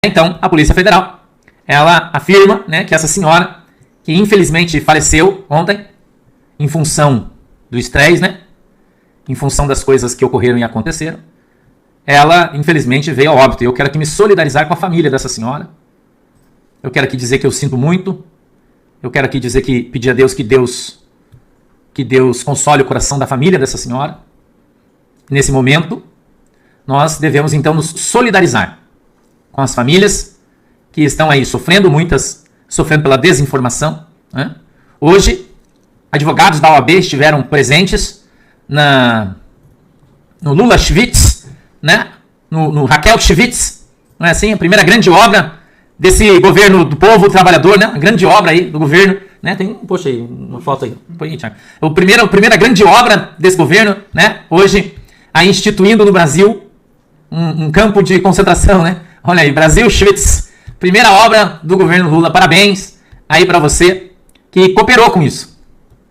Então, a Polícia Federal, ela afirma, né, que essa senhora, que infelizmente faleceu ontem, em função do estresse, né, em função das coisas que ocorreram e aconteceram, ela infelizmente veio a óbito. Eu quero aqui me solidarizar com a família dessa senhora. Eu quero aqui dizer que eu sinto muito. Eu quero aqui dizer que pedir a Deus que Deus console o coração da família dessa senhora. Nesse momento, nós devemos então nos solidarizar com as famílias que estão aí sofrendo pela desinformação, né? Hoje, advogados da OAB estiveram presentes no Lula Schwitz, né? no Raquel Schwitz, não é assim? A primeira grande obra desse governo do povo trabalhador, né? A grande obra aí do governo, né? Poxa aí, uma foto aí. Põe aí, Thiago. A primeira grande obra desse governo, né? Hoje, aí instituindo no Brasil um campo de concentração, né? Olha aí, Brasil Schwitz, primeira obra do governo Lula. Parabéns aí para você que cooperou com isso,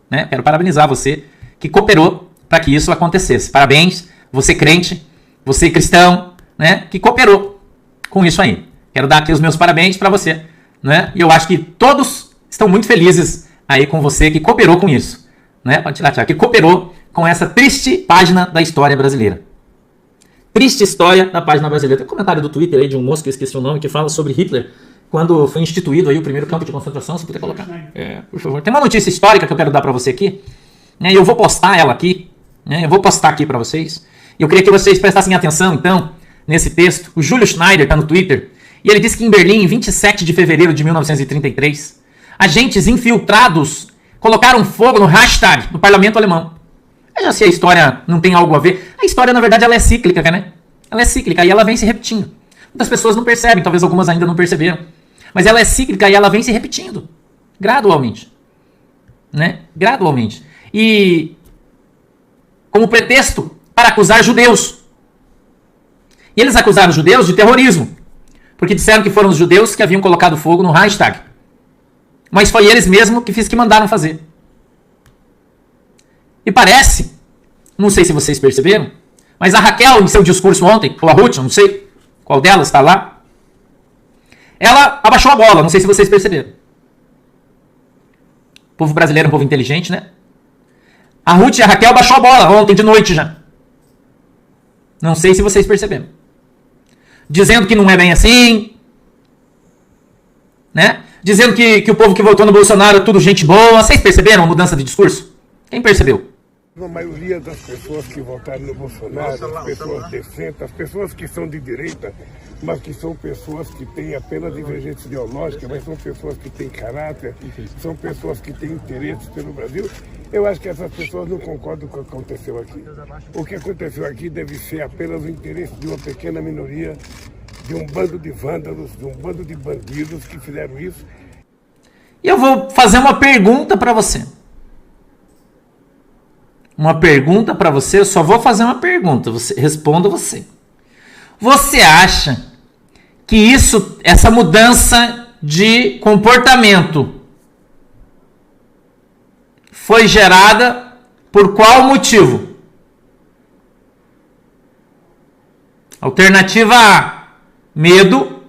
né? Quero parabenizar você que cooperou para que isso acontecesse. Parabéns, você crente, você cristão, né? Que cooperou com isso aí. Quero dar aqui os meus parabéns para você, né? E eu acho que todos estão muito felizes aí com você que cooperou com isso, né? Pode tirar, Thiago, que cooperou com essa triste página da história brasileira. Triste história da página brasileira. Tem um comentário do Twitter aí de um moço que eu esqueci o nome, que fala sobre Hitler, quando foi instituído aí o primeiro campo de concentração. Se puder colocar. Por favor. Tem uma notícia histórica que eu quero dar para você aqui, né? Eu vou postar ela aqui, né? Eu vou postar aqui para vocês. Eu queria que vocês prestassem atenção, então, nesse texto. O Júlio Schneider está no Twitter, e ele disse que em Berlim, em 27 de fevereiro de 1933, agentes infiltrados colocaram fogo no Reichstag, no parlamento alemão. Veja se a história não tem algo a ver. A história, na verdade, ela é cíclica, né? Ela é cíclica e ela vem se repetindo. Muitas pessoas não percebem, talvez algumas ainda não perceberam. Mas ela é cíclica e ela vem se repetindo. Gradualmente. Né? Gradualmente. E como pretexto para acusar judeus. E eles acusaram os judeus de terrorismo. Porque disseram que foram os judeus que haviam colocado fogo no Reichstag. Mas foi eles mesmos que mandaram fazer. E parece, não sei se vocês perceberam, mas a Raquel, em seu discurso ontem, ou a Ruth, não sei qual delas está lá, ela abaixou a bola, não sei se vocês perceberam. O povo brasileiro é um povo inteligente, né? A Ruth e a Raquel abaixou a bola ontem de noite já. Não sei se vocês perceberam. Dizendo que não é bem assim, né? Dizendo que o povo que votou no Bolsonaro é tudo gente boa. Vocês perceberam a mudança de discurso? Quem percebeu? A maioria das pessoas que votaram no Bolsonaro, as pessoas decentes, as pessoas que são de direita, mas que são pessoas que têm apenas divergência ideológica, mas são pessoas que têm caráter, são pessoas que têm interesses pelo Brasil. Eu acho que essas pessoas não concordam com o que aconteceu aqui. O que aconteceu aqui deve ser apenas o interesse de uma pequena minoria, de um bando de vândalos, de um bando de bandidos que fizeram isso. E eu vou fazer uma pergunta para você. Uma pergunta para você, eu só vou fazer uma pergunta, responda você. Você acha que essa mudança de comportamento foi gerada por qual motivo? Alternativa A, medo.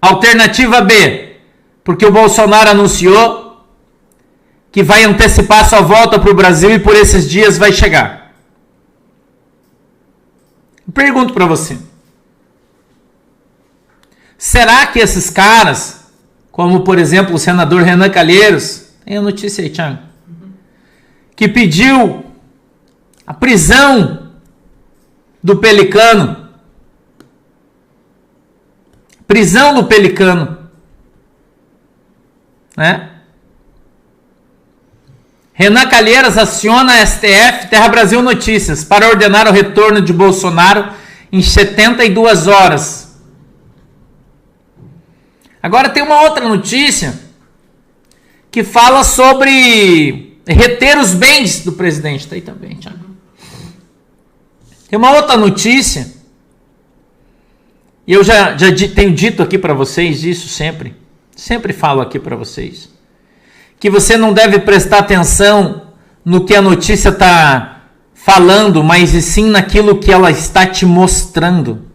Alternativa B, porque o Bolsonaro anunciou que vai antecipar sua volta para o Brasil e por esses dias vai chegar. Pergunto para você. Será que esses caras, como por exemplo o senador Renan Calheiros, tem a notícia aí, Thiago, que pediu a prisão do Pelicano, né? Renan Calheiros aciona a STF, Terra Brasil Notícias, para ordenar o retorno de Bolsonaro em 72 horas. Agora tem uma outra notícia que fala sobre reter os bens do presidente. Está aí também, Thiago. Tem uma outra notícia, e eu já tenho dito aqui para vocês isso sempre. Sempre falo aqui para vocês que você não deve prestar atenção no que a notícia está falando, mas e sim naquilo que ela está te mostrando.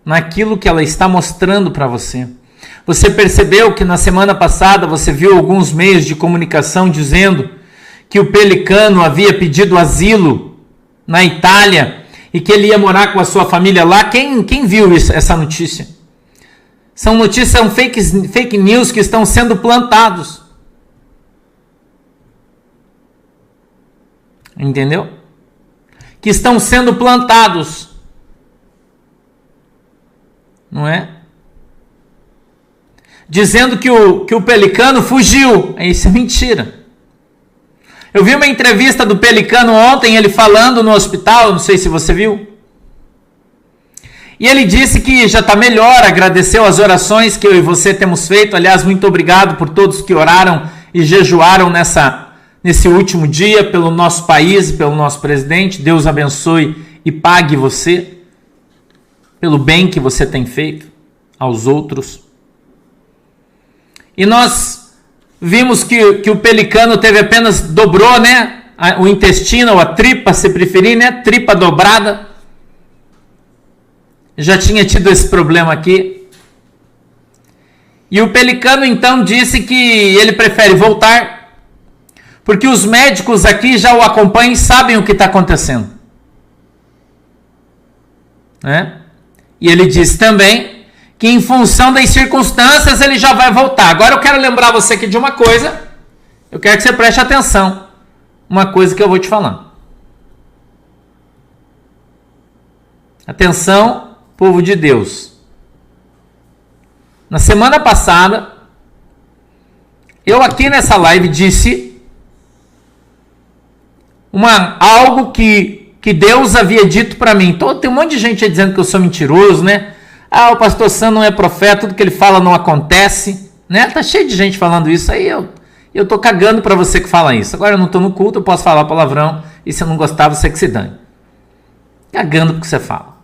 Naquilo que ela está mostrando para você. Você percebeu que na semana passada você viu alguns meios de comunicação dizendo que o Pelicano havia pedido asilo na Itália e que ele ia morar com a sua família lá? Quem viu essa notícia? São notícias, são fake news que estão sendo plantados. Entendeu? Que estão sendo plantados. Não é? Dizendo que o Pelicano fugiu. Isso é mentira. Eu vi uma entrevista do Pelicano ontem, ele falando no hospital, não sei se você viu. E ele disse que já está melhor, agradeceu as orações que eu e você temos feito. Aliás, muito obrigado por todos que oraram e jejuaram nesse último dia pelo nosso país, pelo nosso presidente. Deus abençoe e pague você pelo bem que você tem feito aos outros. E nós vimos que o Pelicano dobrou, né? O intestino, ou a tripa, se preferir, né? Tripa dobrada. Já tinha tido esse problema aqui. E o Pelicano então disse que ele prefere voltar, porque os médicos aqui já o acompanham e sabem o que está acontecendo. Né? E ele disse também que em função das circunstâncias ele já vai voltar. Agora eu quero lembrar você aqui de uma coisa. Eu quero que você preste atenção. Uma coisa que eu vou te falar. Atenção, povo de Deus. Na semana passada, eu aqui nessa live disse algo que Deus havia dito para mim. Então, tem um monte de gente aí dizendo que eu sou mentiroso, né? Ah, o pastor Sam não é profeta, tudo que ele fala não acontece, né? Tá cheio de gente falando isso aí, eu tô cagando para você que fala isso. Agora eu não tô no culto, eu posso falar palavrão, e se eu não gostar, você que se dane. Cagando porque você fala.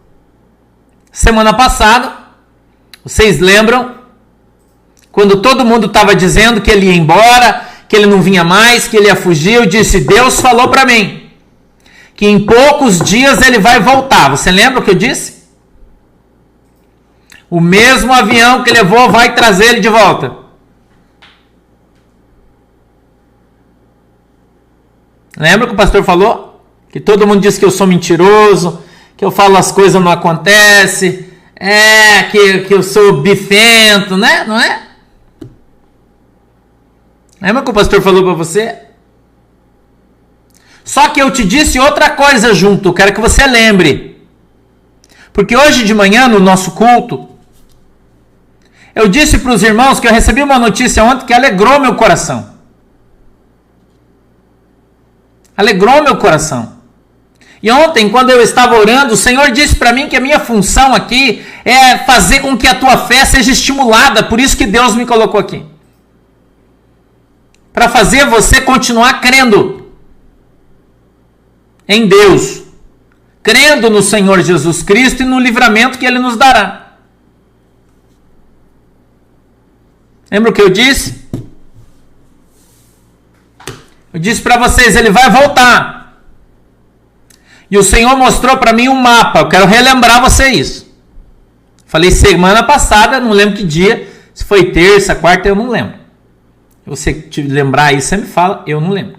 Semana passada, vocês lembram, quando todo mundo estava dizendo que ele ia embora, que ele não vinha mais, que ele ia fugir, eu disse, Deus falou para mim, que em poucos dias ele vai voltar. Você lembra o que eu disse? O mesmo avião que levou vai trazer ele de volta. Lembra que o pastor falou? Que todo mundo diz que eu sou mentiroso, que eu falo as coisas não acontecem, que eu sou bifento, né? Não é? Lembra que o pastor falou para você? Só que eu te disse outra coisa junto, eu quero que você lembre. Porque hoje de manhã, no nosso culto, eu disse para os irmãos que eu recebi uma notícia ontem que alegrou meu coração. Alegrou meu coração. E ontem, quando eu estava orando, o Senhor disse para mim que a minha função aqui é fazer com que a tua fé seja estimulada. Por isso que Deus me colocou aqui. Para fazer você continuar crendo em Deus. Crendo no Senhor Jesus Cristo e no livramento que Ele nos dará. Lembra o que eu disse? Eu disse para vocês, ele vai voltar. E o Senhor mostrou para mim um mapa. Eu quero relembrar você isso. Falei semana passada, não lembro que dia. Se foi terça, quarta, eu não lembro. Se você te lembrar aí, você me fala. Eu não lembro.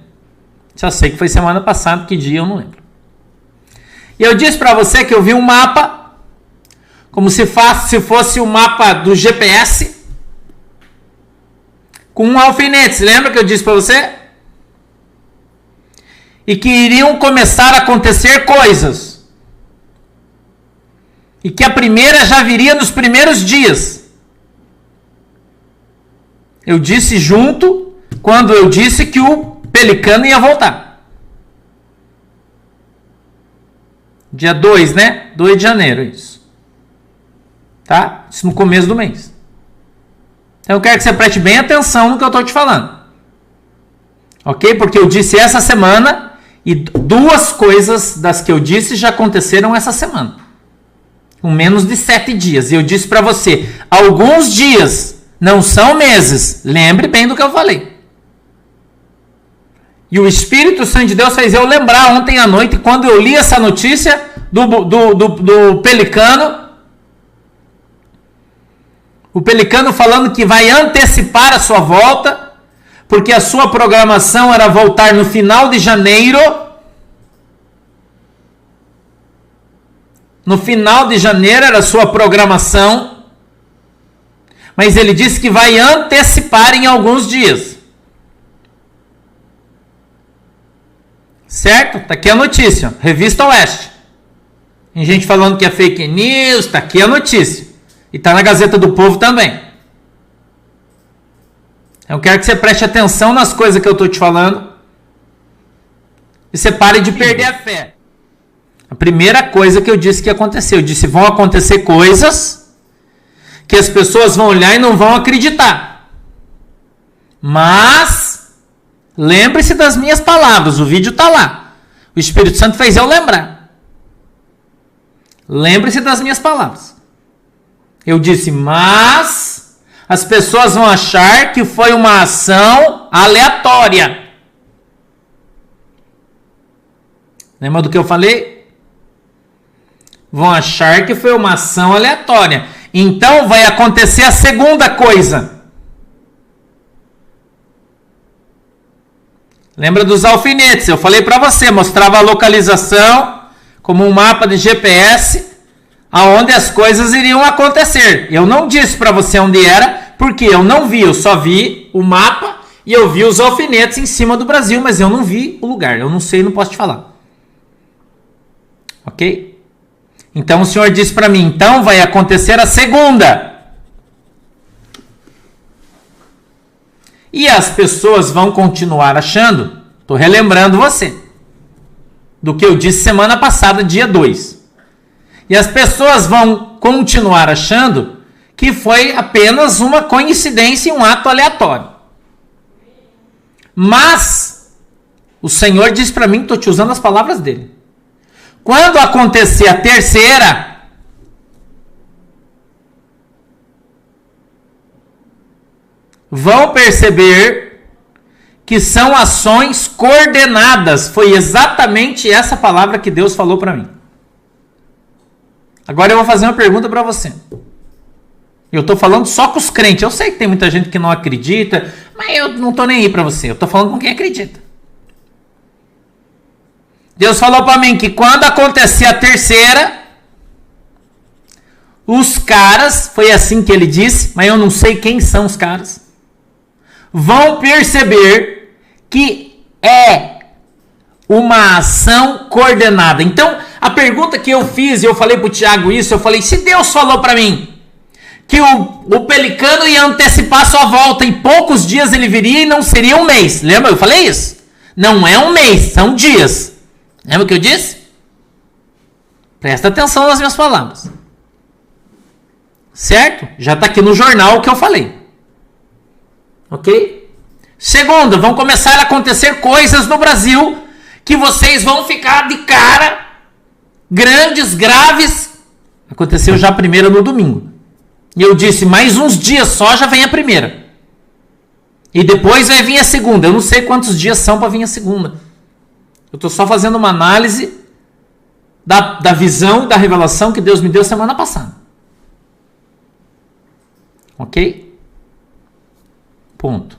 Só sei que foi semana passada, que dia eu não lembro. E eu disse para você que eu vi um mapa, como se fosse o mapa do GPS, com um alfinete. Lembra que eu disse para você? E que iriam começar a acontecer coisas. E que a primeira já viria nos primeiros dias. Eu disse junto, quando eu disse que o Pelicano ia voltar. Dia 2, né? 2 de janeiro, isso. Tá? Isso no começo do mês. Então eu quero que você preste bem atenção no que eu estou te falando. Ok? Porque eu disse essa semana e 2 coisas das que eu disse já aconteceram essa semana. Com menos de 7 dias. E eu disse para você, alguns dias não são meses. Lembre bem do que eu falei. E o Espírito Santo de Deus fez eu lembrar ontem à noite, quando eu li essa notícia do Pelicano. O Pelicano falando que vai antecipar a sua volta, porque a sua programação era voltar no final de janeiro. No final de janeiro era a sua programação. Mas ele disse que vai antecipar em alguns dias. Certo? Está aqui a notícia. Revista Oeste. Tem gente falando que é fake news. Está aqui a notícia. E está na Gazeta do Povo também. Eu quero que você preste atenção nas coisas que eu estou te falando. E você pare de perder a fé. A primeira coisa que eu disse que ia acontecer. Eu disse, vão acontecer coisas que as pessoas vão olhar e não vão acreditar. Mas lembre-se das minhas palavras. O vídeo está lá. O Espírito Santo fez eu lembrar. Lembre-se das minhas palavras. Eu disse, mas as pessoas vão achar que foi uma ação aleatória. Lembra do que eu falei? Vão achar que foi uma ação aleatória. Então vai acontecer a segunda coisa. Lembra dos alfinetes? Eu falei para você, mostrava a localização como um mapa de GPS, aonde as coisas iriam acontecer. Eu não disse para você onde era, porque eu não vi, eu só vi o mapa e eu vi os alfinetes em cima do Brasil, mas eu não vi o lugar. Eu não sei, não posso te falar. Ok? Então o Senhor disse para mim, então vai acontecer a segunda. E as pessoas vão continuar achando, estou relembrando você, do que eu disse semana passada, dia 2. E as pessoas vão continuar achando que foi apenas uma coincidência e um ato aleatório. Mas o Senhor disse para mim, estou te usando as palavras dele. Quando acontecer a terceira, vão perceber que são ações coordenadas. Foi exatamente essa palavra que Deus falou para mim. Agora eu vou fazer uma pergunta para você. Eu estou falando só com os crentes. Eu sei que tem muita gente que não acredita, mas eu não estou nem aí para você. Eu estou falando com quem acredita. Deus falou para mim que quando acontecer a terceira, os caras, foi assim que ele disse, mas eu não sei quem são os caras, vão perceber que é uma ação coordenada. Então, a pergunta que eu fiz, eu falei para o Tiago isso, eu falei, se Deus falou para mim que o Pelicano ia antecipar sua volta, em poucos dias ele viria e não seria um mês. Lembra? Eu falei isso. Não é um mês, são dias. Lembra o que eu disse? Presta atenção nas minhas palavras. Certo? Já está aqui no jornal o que eu falei. Ok? Segunda, vão começar a acontecer coisas no Brasil que vocês vão ficar de cara, grandes, graves. Aconteceu já a primeira no domingo. E eu disse, mais uns dias só já vem a primeira. E depois vai vir a segunda. Eu não sei quantos dias são para vir a segunda. Eu estou só fazendo uma análise da visão, da revelação que Deus me deu semana passada. Ok? Ponto.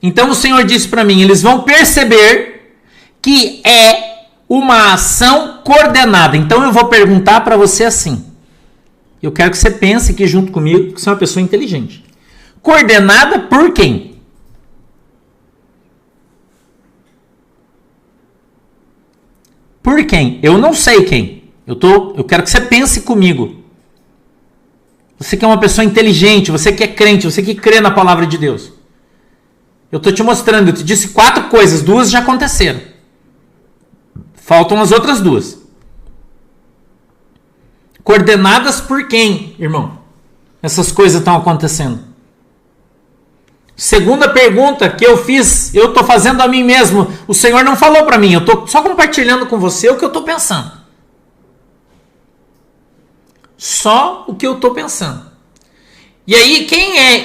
Então o Senhor disse para mim, eles vão perceber que é uma ação coordenada. Então eu vou perguntar para você assim. Eu quero que você pense aqui junto comigo, que você é uma pessoa inteligente. Coordenada por quem? Por quem? Eu não sei quem. Eu quero que você pense comigo. Você que é uma pessoa inteligente, você que é crente, você que crê na palavra de Deus. Eu estou te mostrando, eu te disse 4 coisas, 2 já aconteceram. Faltam as outras 2. Coordenadas por quem, irmão? Essas coisas estão acontecendo. Segunda pergunta que eu fiz, eu estou fazendo a mim mesmo. O Senhor não falou para mim, eu estou só compartilhando com você o que eu estou pensando. Só o que eu estou pensando. E aí,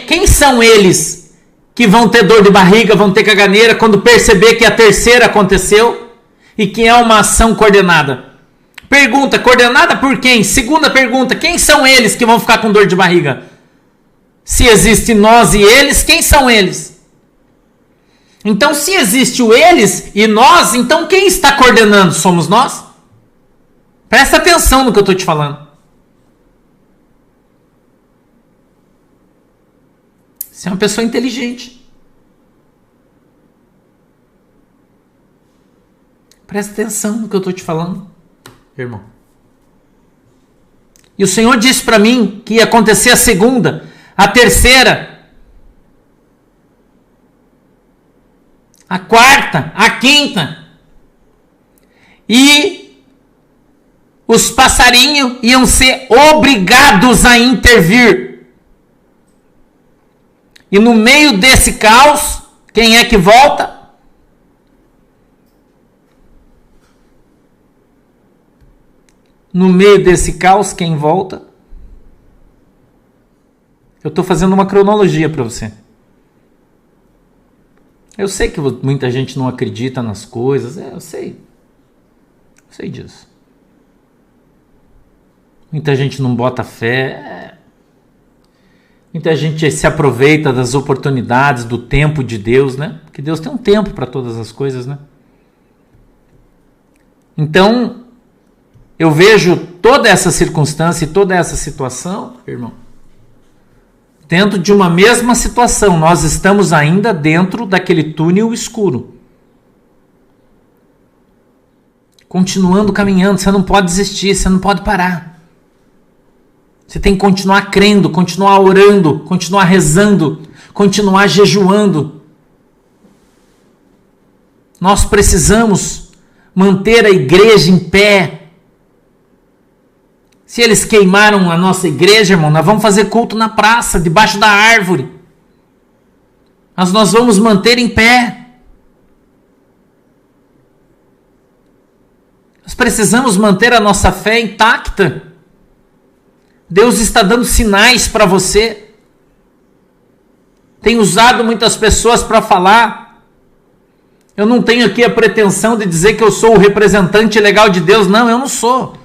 quem são eles que vão ter dor de barriga, vão ter caganeira, quando perceber que a terceira aconteceu e que é uma ação coordenada. Pergunta, coordenada por quem? Segunda pergunta, quem são eles que vão ficar com dor de barriga? Se existe nós e eles, quem são eles? Então, se existe o eles e nós, então quem está coordenando? Somos nós? Presta atenção no que eu estou te falando. Você é uma pessoa inteligente. Presta atenção no que eu estou te falando, irmão. E o Senhor disse para mim que ia acontecer a segunda, a terceira, a quarta, a quinta. E os passarinhos iam ser obrigados a intervir. E no meio desse caos, quem é que volta? No meio desse caos, quem volta? Eu estou fazendo uma cronologia para você. Eu sei que muita gente não acredita nas coisas. Eu sei. Eu sei disso. Muita gente não bota fé. Muita gente se aproveita das oportunidades, do tempo de Deus, né? Porque Deus tem um tempo para todas as coisas, né? Então, eu vejo toda essa circunstância e toda essa situação, irmão, dentro de uma mesma situação. Nós estamos ainda dentro daquele túnel escuro. Continuando caminhando, você não pode desistir, você não pode parar. Você tem que continuar crendo, continuar orando, continuar rezando, continuar jejuando. Nós precisamos manter a igreja em pé. Se eles queimaram a nossa igreja, irmão, nós vamos fazer culto na praça, debaixo da árvore. Mas nós vamos manter em pé. Nós precisamos manter a nossa fé intacta. Deus está dando sinais para você. Tem usado muitas pessoas para falar. Eu não tenho aqui a pretensão de dizer que eu sou o representante legal de Deus. Não, eu não sou.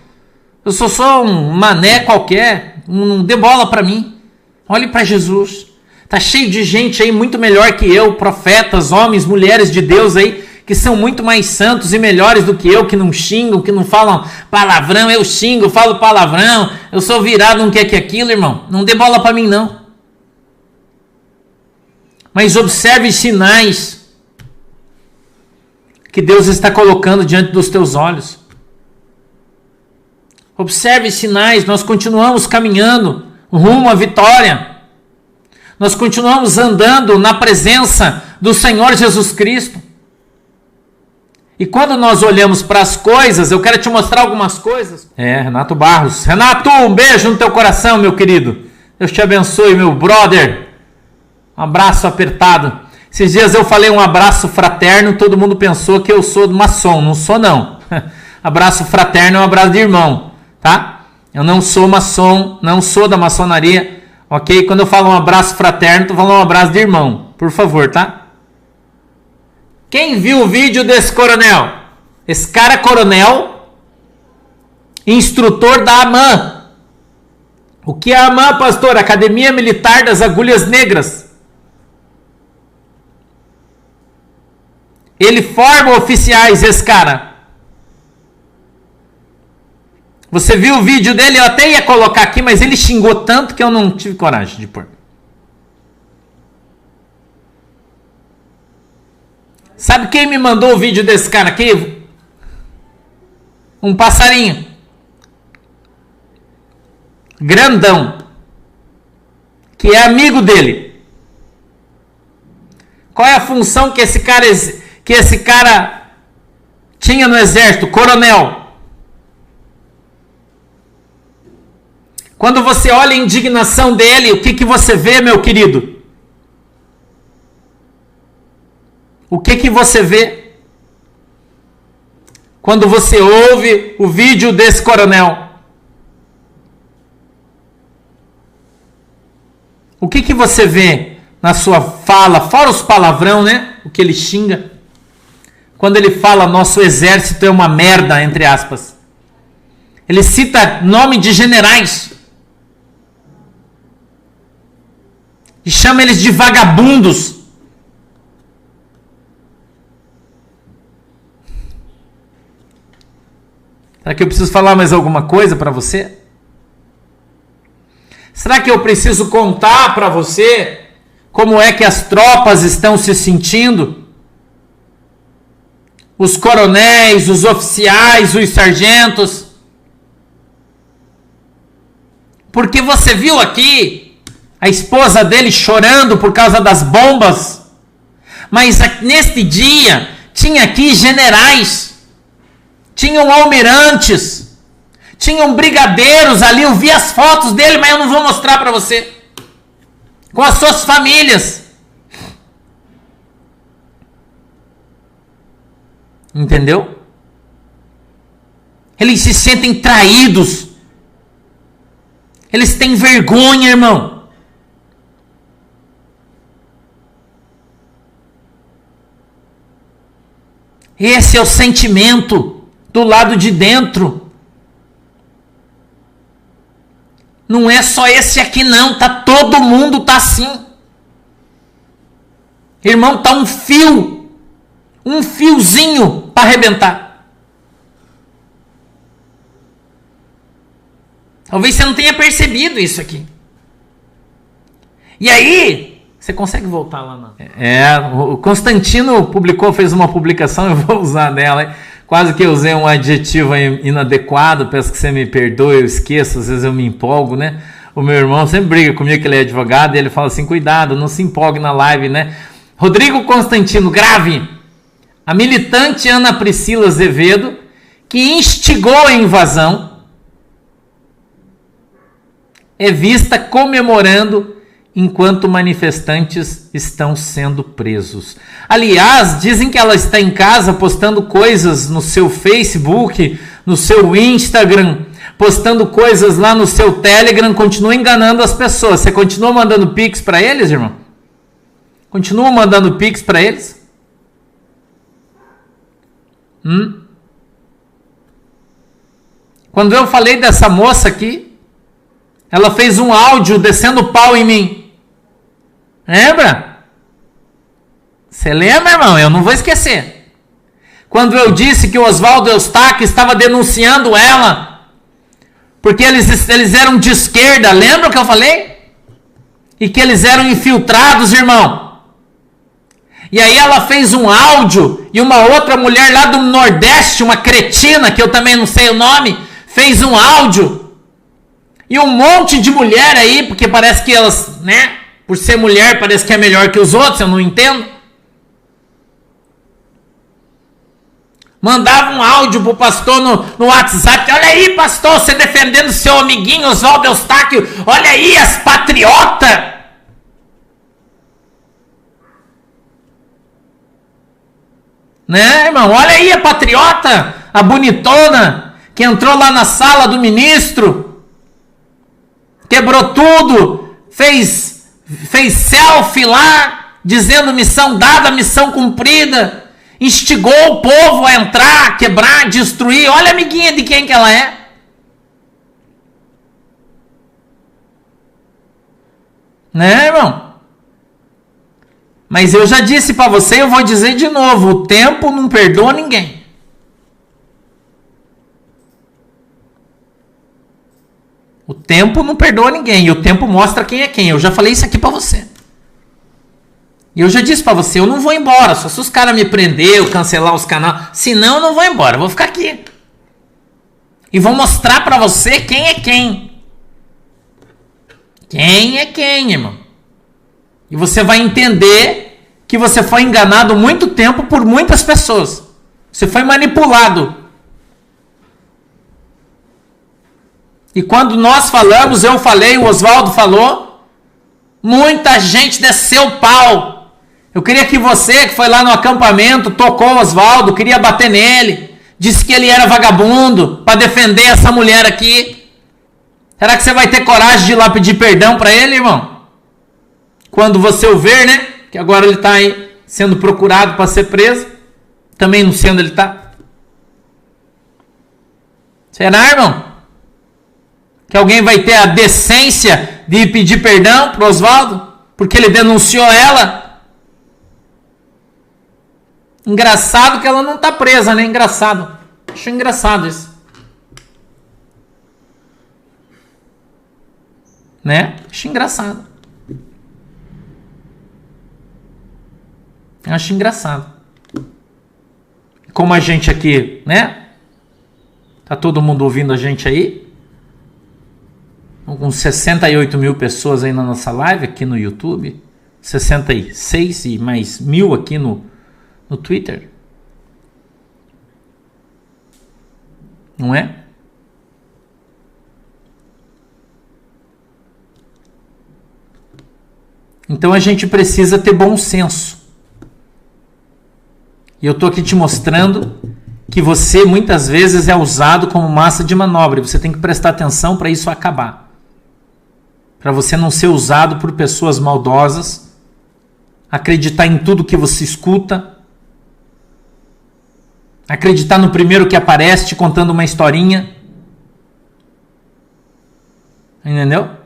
Eu sou só um mané qualquer. Não dê bola para mim. Olhe para Jesus. Tá cheio de gente aí muito melhor que eu. Profetas, homens, mulheres de Deus aí, que são muito mais santos e melhores do que eu, que não xingam, que não falam palavrão. Eu xingo, falo palavrão, eu sou virado, não quer que aquilo, irmão. Não dê bola para mim, não. Mas observe os sinais que Deus está colocando diante dos teus olhos. Observe os sinais, nós continuamos caminhando rumo à vitória. Nós continuamos andando na presença do Senhor Jesus Cristo. E quando nós olhamos para as coisas, eu quero te mostrar algumas coisas. Renato Barros. Renato, um beijo no teu coração, meu querido. Deus te abençoe, meu brother. Um abraço apertado. Esses dias eu falei um abraço fraterno, todo mundo pensou que eu sou maçom. Não sou, não. Abraço fraterno é um abraço de irmão, tá? Eu não sou maçom, não sou da maçonaria, ok? Quando eu falo um abraço fraterno, tô falando um abraço de irmão. Por favor, tá? Quem viu o vídeo desse coronel? Esse cara coronel, instrutor da AMAN. O que é a AMAN, pastor? Academia Militar das Agulhas Negras. Ele forma oficiais, esse cara. Você viu o vídeo dele? Eu até ia colocar aqui, mas ele xingou tanto que eu não tive coragem de pôr. Sabe quem me mandou o vídeo desse cara aqui? Um passarinho. Grandão. Que é amigo dele. Qual é a função que esse cara tinha no exército? Coronel. Quando você olha a indignação dele, o que você vê, meu querido? O que você vê quando você ouve o vídeo desse coronel? O que você vê na sua fala, fora os palavrão, né? O que ele xinga. Quando ele fala nosso exército é uma merda, entre aspas. Ele cita nome de generais. E chama eles de vagabundos. Será que eu preciso falar mais alguma coisa para você? Será que eu preciso contar para você como é que as tropas estão se sentindo? Os coronéis, os oficiais, os sargentos? Porque você viu aqui a esposa dele chorando por causa das bombas. Mas neste dia tinha aqui generais, tinham almirantes, tinham brigadeiros ali. Eu vi as fotos dele, mas eu não vou mostrar para você. Com as suas famílias. Entendeu? Eles se sentem traídos. Eles têm vergonha, irmão. Esse é o sentimento do lado de dentro. Não é só esse aqui não, todo mundo tá assim. Irmão, tá um fiozinho para arrebentar. Talvez você não tenha percebido isso aqui. E aí, você consegue voltar lá não? O Constantino fez uma publicação, eu vou usar nela. Quase que eu usei um adjetivo inadequado, peço que você me perdoe, eu esqueço, às vezes eu me empolgo, né? O meu irmão sempre briga comigo que ele é advogado, e ele fala assim, cuidado, não se empolgue na live, né? Rodrigo Constantino, grave! A militante Ana Priscila Azevedo, que instigou a invasão, é vista comemorando enquanto manifestantes estão sendo presos. Aliás, dizem que ela está em casa postando coisas no seu Facebook, no seu Instagram, postando coisas lá no seu Telegram, continua enganando as pessoas. Você continua mandando pix para eles, irmão? Continua mandando pix para eles? Quando eu falei dessa moça aqui, ela fez um áudio descendo pau em mim. Lembra? Você lembra, irmão? Eu não vou esquecer. Quando eu disse que o Oswaldo Eustáquio estava denunciando ela, porque eles eram de esquerda, lembra o que eu falei? E que eles eram infiltrados, irmão. E aí ela fez um áudio, e uma outra mulher lá do Nordeste, uma cretina, que eu também não sei o nome, fez um áudio. E um monte de mulher aí, porque parece que elas, né, por ser mulher, parece que é melhor que os outros, eu não entendo. Mandava um áudio pro pastor no WhatsApp. Olha aí, pastor, você defendendo seu amiguinho Oswaldo Eustáquio. Olha aí, as patriotas. Né, irmão? Olha aí a patriota, a bonitona, que entrou lá na sala do ministro. Quebrou tudo, fez selfie lá, dizendo missão dada, missão cumprida, instigou o povo a entrar, quebrar, destruir. Olha a amiguinha de quem que ela é. Né, irmão? Mas eu já disse para você, eu vou dizer de novo, o tempo não perdoa ninguém. O tempo não perdoa ninguém. E o tempo mostra quem é quem. Eu já falei isso aqui pra você. E eu já disse pra você, eu não vou embora. Só se os caras me prender, cancelar os canais. Senão eu não vou embora. Eu vou ficar aqui. E vou mostrar pra você quem é quem. Quem é quem, irmão. E você vai entender que você foi enganado muito tempo por muitas pessoas. Você foi manipulado. E quando nós falamos, eu falei, o Oswaldo falou, muita gente desceu o pau. Eu queria que você, que foi lá no acampamento, tocou o Oswaldo, queria bater nele, disse que ele era vagabundo, para defender essa mulher aqui. Será que você vai ter coragem de ir lá pedir perdão para ele, irmão? quando você o ver, né? Que agora ele está aí sendo procurado para ser preso. Também não sendo, ele está. Será, irmão? Que alguém vai ter a decência de pedir perdão para o Oswaldo? Porque ele denunciou ela? Engraçado que ela não está presa, né? Engraçado. Acho engraçado isso. Né? Acho engraçado. Acho engraçado. Como a gente aqui, né? Tá todo mundo ouvindo a gente aí? Com 68 mil pessoas aí na nossa live, aqui no YouTube. 66 e mais 1000 aqui no Twitter. Não é? Então a gente precisa ter bom senso. E eu estou aqui te mostrando que você muitas vezes é usado como massa de manobra. E você tem que prestar atenção para isso acabar. Para você não ser usado por pessoas maldosas, acreditar em tudo que você escuta, acreditar no primeiro que aparece te contando uma historinha. Entendeu?